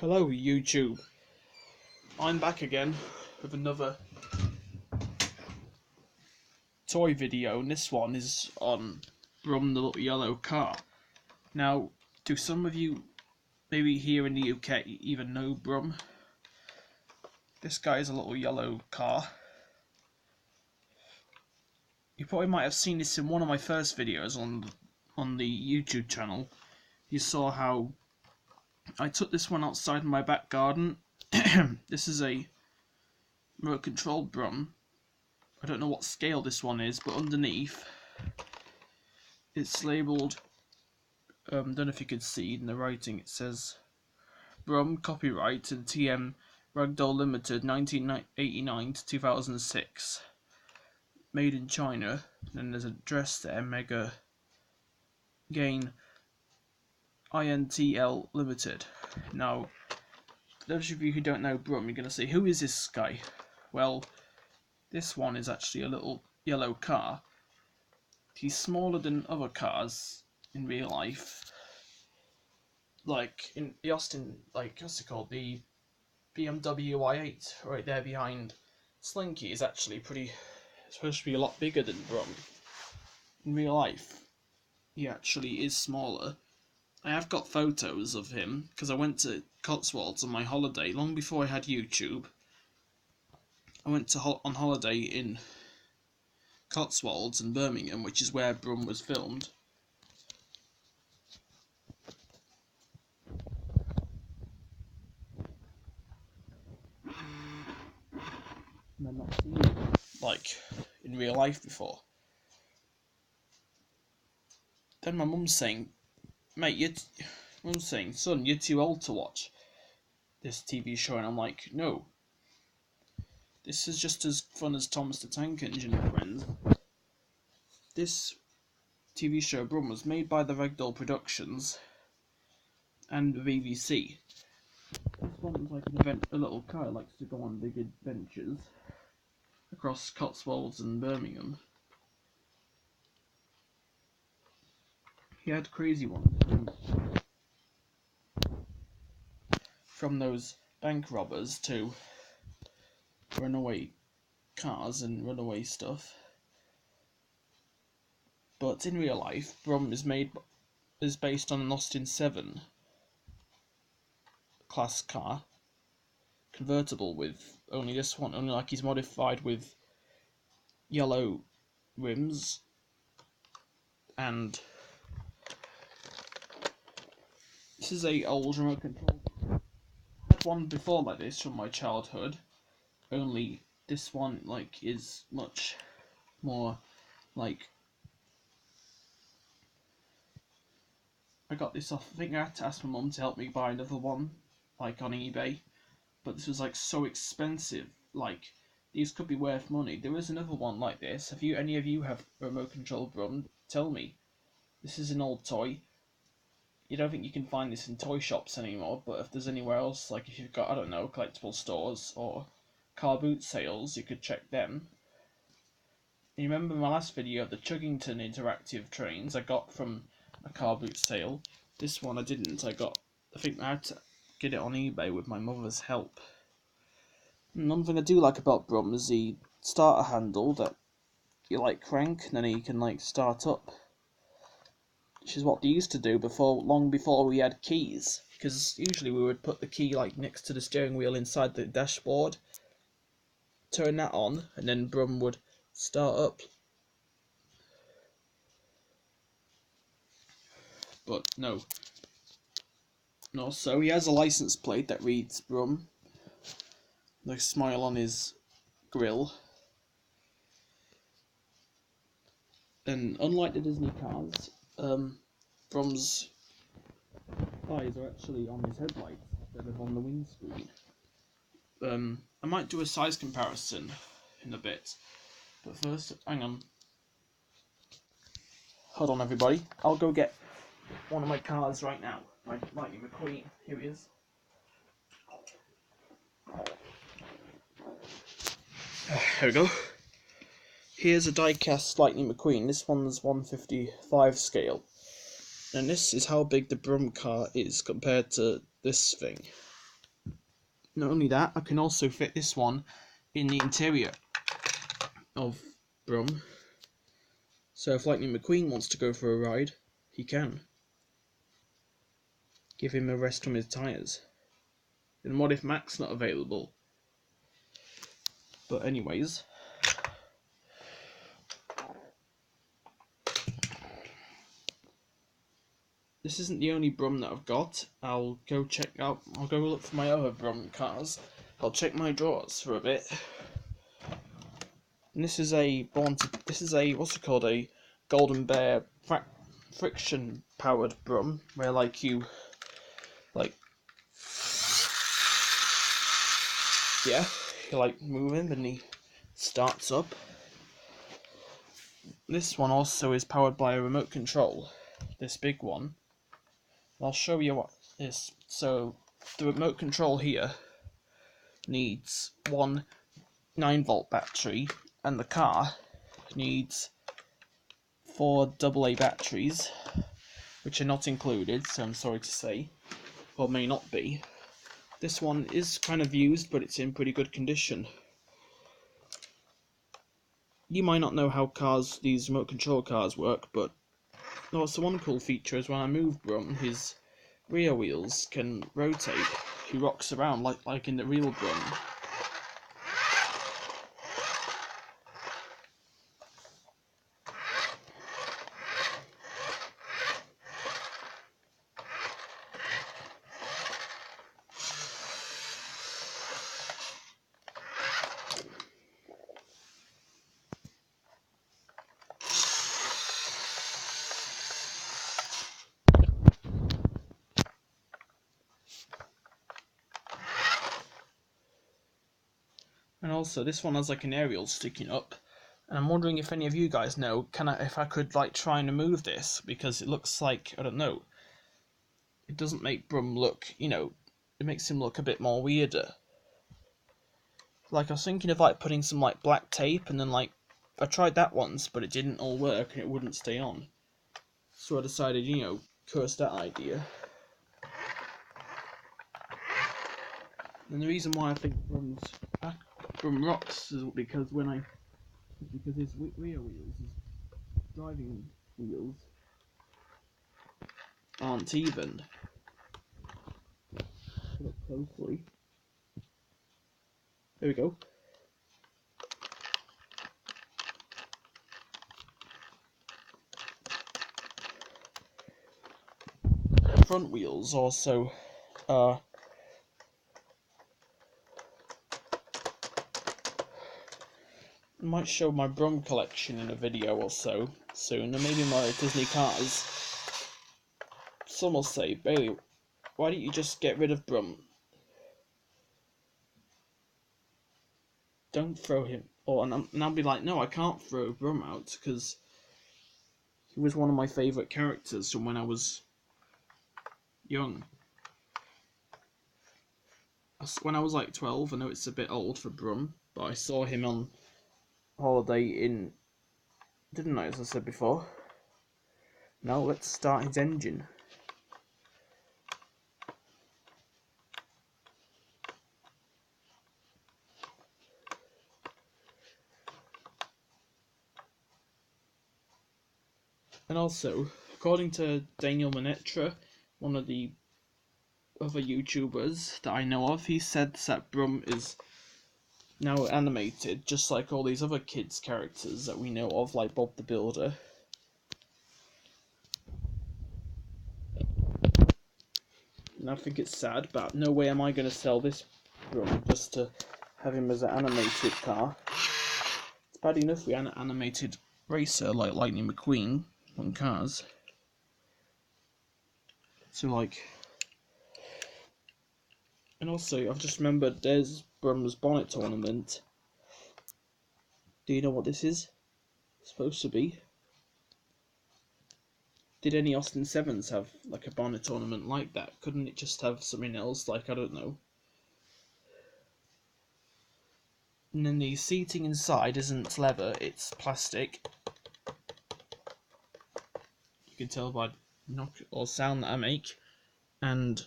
Hello YouTube, I'm back again with another toy video, and this one is on Brum the little yellow car. Now, do some of you maybe here in the UK even know Brum? This guy is a little yellow car. You probably might have seen this in one of my first videos on the YouTube channel. You saw how I took this one outside in my back garden. This is a remote controlled Brum. I don't know what scale this one is, but underneath it's labelled, don't know if you can see in the writing, it says Brum copyright and TM Ragdoll Limited 1989 to 2006, made in China. And there's an address there, Mega Gain INTL Limited. Now, those of you who don't know Brum, you're going to say, who is this guy? Well, this one is actually a little yellow car. He's smaller than other cars in real life. Like in the Austin, what's it called? The BMW i8 right there behind Slinky is actually supposed to be a lot bigger than Brum. In real life, he actually is smaller. I have got photos of him because I went to Cotswolds on my holiday long before I had YouTube. I went on holiday in Cotswolds and Birmingham, which is where Brum was filmed. And I've not seen him in real life before. Then my mum's saying, son, you're too old to watch this TV show, and I'm like, no. This is just as fun as Thomas the Tank Engine and Friends. This TV show, Brum, was made by the Ragdoll Productions and the BBC. This one's like a little car that likes to go on big adventures across Cotswolds and Birmingham. He had crazy ones from those bank robbers to runaway cars and runaway stuff. But in real life, Brum is based on an Austin 7 class car, convertible, with only he's modified with yellow rims, and this is a old remote control. I had one before like this from my childhood, only this one is much more I got this off. I think I had to ask my mum to help me buy another one on eBay, but this was so expensive. These could be worth money. There is another one like this. Have any of you have remote control Brum? Tell me. This is an old toy. You don't think you can find this in toy shops anymore, but if there's anywhere else, if you've got, I don't know, collectible stores or car boot sales, you could check them. You remember my last video of the Chuggington interactive trains I got from a car boot sale? This one I didn't. I think I had to get it on eBay with my mother's help. Another thing I do like about Brum is the starter handle that you crank and then you can start up, which is what they used to do long before we had keys, because usually we would put the key next to the steering wheel inside the dashboard, turn that on, and then Brum would start up. But no, so he has a license plate that reads Brum, the smile on his grill. And unlike the Disney cars, Brum's eyes are actually on his headlights instead of on the windscreen. I might do a size comparison in a bit, but first, hang on. Hold on, everybody. I'll go get one of my cars right now. My Lightning McQueen. Here he is. Here we go. Here's a die-cast Lightning McQueen. This one's 155 scale. And this is how big the Brum car is compared to this thing. Not only that, I can also fit this one in the interior of Brum. So if Lightning McQueen wants to go for a ride, he can. Give him a rest from his tyres. And what if Mac's not available? But anyways, this isn't the only Brum that I've got. I'll go look for my other Brum cars. I'll check my drawers for a bit. And this is a what's it called, a Golden Bear friction powered Brum, where you move him and he starts up. This one also is powered by a remote control, this big one. I'll show you what this. So the remote control here needs one 9-volt battery, and the car needs 4 AA batteries, which are not included, so I'm sorry to say, or may not be. This one is kind of used, but it's in pretty good condition. You might not know how these remote control cars work, but what's the one cool feature is when I move Brum, his rear wheels can rotate. He rocks around like in the real Brum. And also, this one has like an aerial sticking up, and I'm wondering if any of you guys know, if I could try and remove this, because it looks like, I don't know, it doesn't make Brum look, it makes him look a bit more weirder. I was thinking of putting some black tape, and then I tried that once, but it didn't all work and it wouldn't stay on. So I decided, curse that idea. And the reason why I think Brum rocks is because his rear wheels, his driving wheels, aren't even. Look closely. There we go. Front wheels also I might show my Brum collection in a video or so soon, and maybe my Disney cars. Some will say, Bailey, why don't you just get rid of Brum? Don't throw him. And I'll be like, no, I can't throw Brum out, because he was one of my favourite characters from when I was young. When I was 12, I know it's a bit old for Brum, but I saw him on holiday in, didn't I, as I said before. Now let's start his engine. And also, according to Daniel Manetra, one of the other YouTubers that I know of, he said that Brum is now animated, just like all these other kids' characters that we know of, like Bob the Builder. And I think it's sad, but no way am I going to sell this Brum just to have him as an animated car. It's bad enough we had an animated racer like Lightning McQueen on cars. So and also I've just remembered there's Brum's bonnet tournament. Do you know what this is supposed to be? Did any Austin 7s have a bonnet tournament like that? Couldn't it just have something else, I don't know? And then the seating inside isn't leather, it's plastic. You can tell by knock or sound that I make. And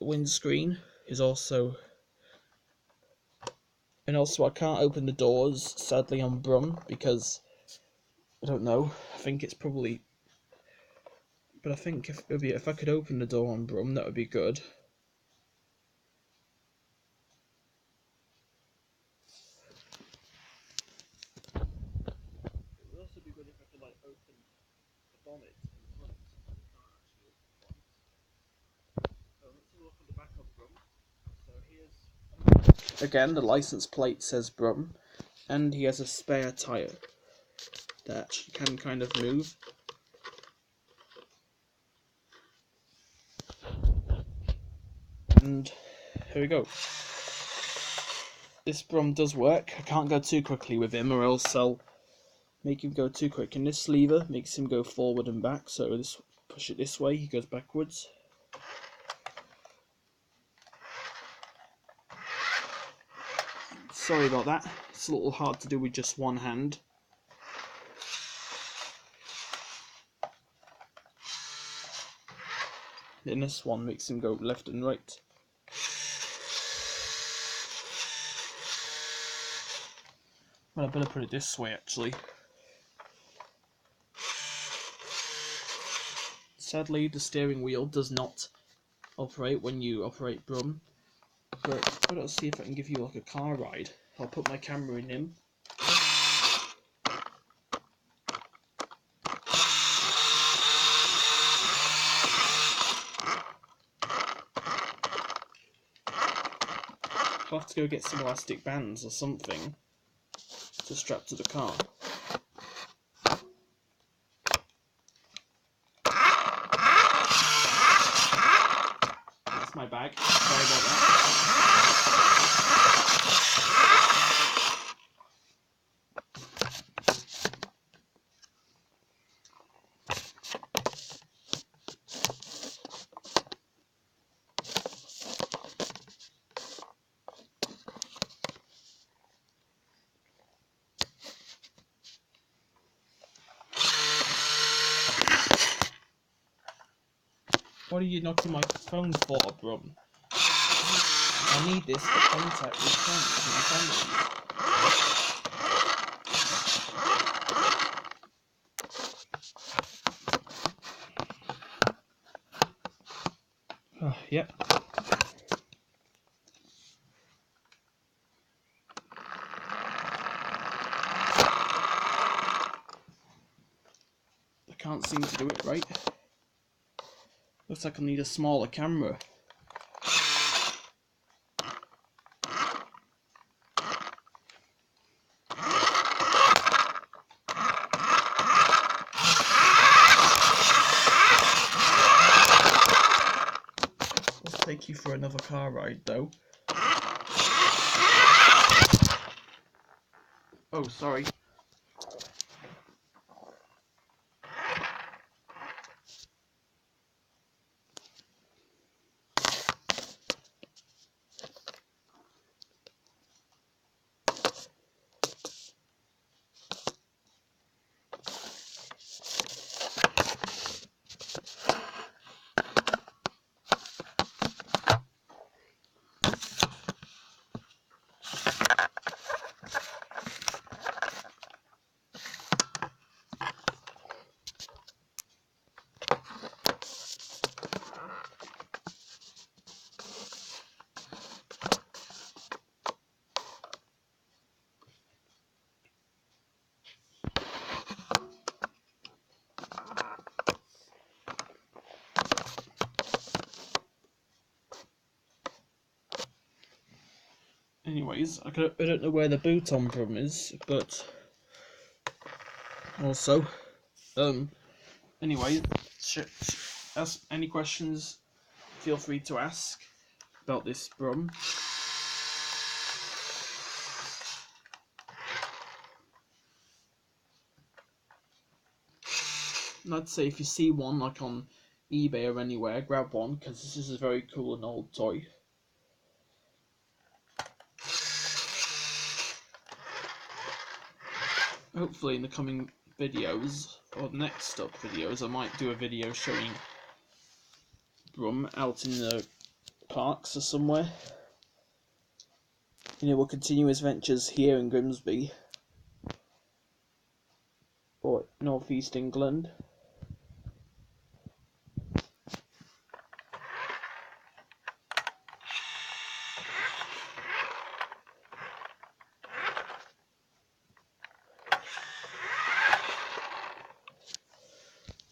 the windscreen is also... And also I can't open the doors, sadly, on Brum, because, I don't know, I think it's probably... But I think if I could open the door on Brum, that would be good. It would also be good if I could, like, open the bonnet in front. I can't actually open the bonnet. So let's have a look at the back of Brum. So here's... Again, the license plate says Brum, and he has a spare tyre that can kind of move. And here we go. This Brum does work. I can't go too quickly with him, or else I'll make him go too quick. And this lever makes him go forward and back, so this push it this way, he goes backwards. Sorry about that, it's a little hard to do with just one hand. And this one makes him go left and right. Well, I better put it this way actually. Sadly, the steering wheel does not operate when you operate Brum. But let's see if I can give you like a car ride. I'll put my camera in him. I'll have to go get some elastic bands or something to strap to the car. That's my bag. Sorry about that. What are you knocking my phone for, Brum? I need this for contact with friends and family. Oh, yep. I can't seem to do it right. Looks like I need a smaller camera. Let's take you for another car ride though. Oh, sorry. Anyways, I don't know where the boot on Brum is, but also, anyway, ask any questions, feel free to ask about this Brum. And I'd say if you see one like on eBay or anywhere, grab one, because this is a very cool and old toy. Hopefully in the coming videos, or next up videos, I might do a video showing Brum out in the parks or somewhere. We'll continue his ventures here in Grimsby or North East England.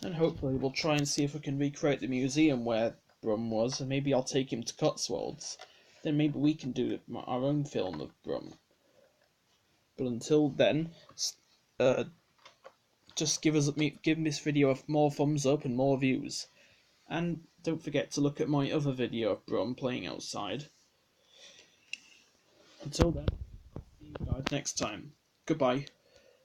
And hopefully we'll try and see if we can recreate the museum where Brum was, and maybe I'll take him to Cotswolds. Then maybe we can do our own film of Brum. But until then, just give this video more thumbs up and more views. And don't forget to look at my other video of Brum playing outside. Until then, see you guys next time. Goodbye.